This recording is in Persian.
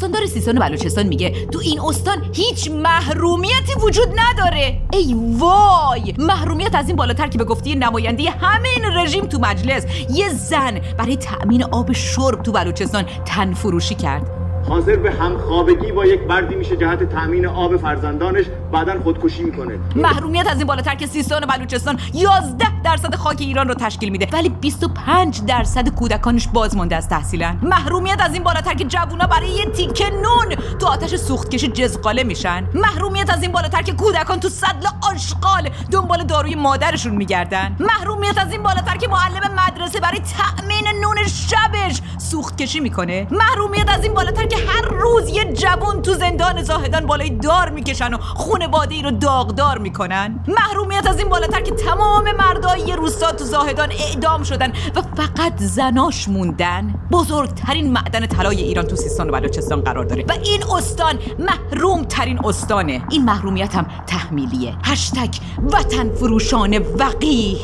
استاندار سیستان و بلوچستان میگه تو این استان هیچ محرومیتی وجود نداره. ای وای، محرومیت از این بالاتر که به گفته نماینده همین رژیم تو مجلس یه زن برای تأمین آب شرب تو بلوچستان تن فروشی کرد. حاضر به همخوابگی با یک مردی میشه جهت تأمین آب فرزندانش، بعداً خودکشی میکنه. محرومیت از این بالاتر که سیستان و بلوچستان 11% خاک ایران رو تشکیل میده ولی 25% کودکانش بازمانده از تحصیلن. محرومیت از این بالاتر که جوونا برای یه تیکه نون تو آتش سوختکشی جزقاله میشن. محرومیت از این بالاتر که کودکان تو سدل آشغال دنبال داروی مادرشون میگردن. محرومیت از این بالاتر که معلم مدرسه برای تأمین نون شبش سوختکشی میکنه. محرومیت از این بالاتر که هر روز یه جوون تو زندان زاهدان بالای دار میکشن و خانواده‌ای رو داغدار میکنن. محرومیت از این بالاتر که تمام مردای روستا تو زاهدان اعدام شدن و فقط زناش موندن. بزرگترین معدن طلای ایران تو سیستان و بلوچستان قرار داره و این استان محروم ترین استانه. این محرومیت هم تحمیلیه. #وطن فروشان وقیح.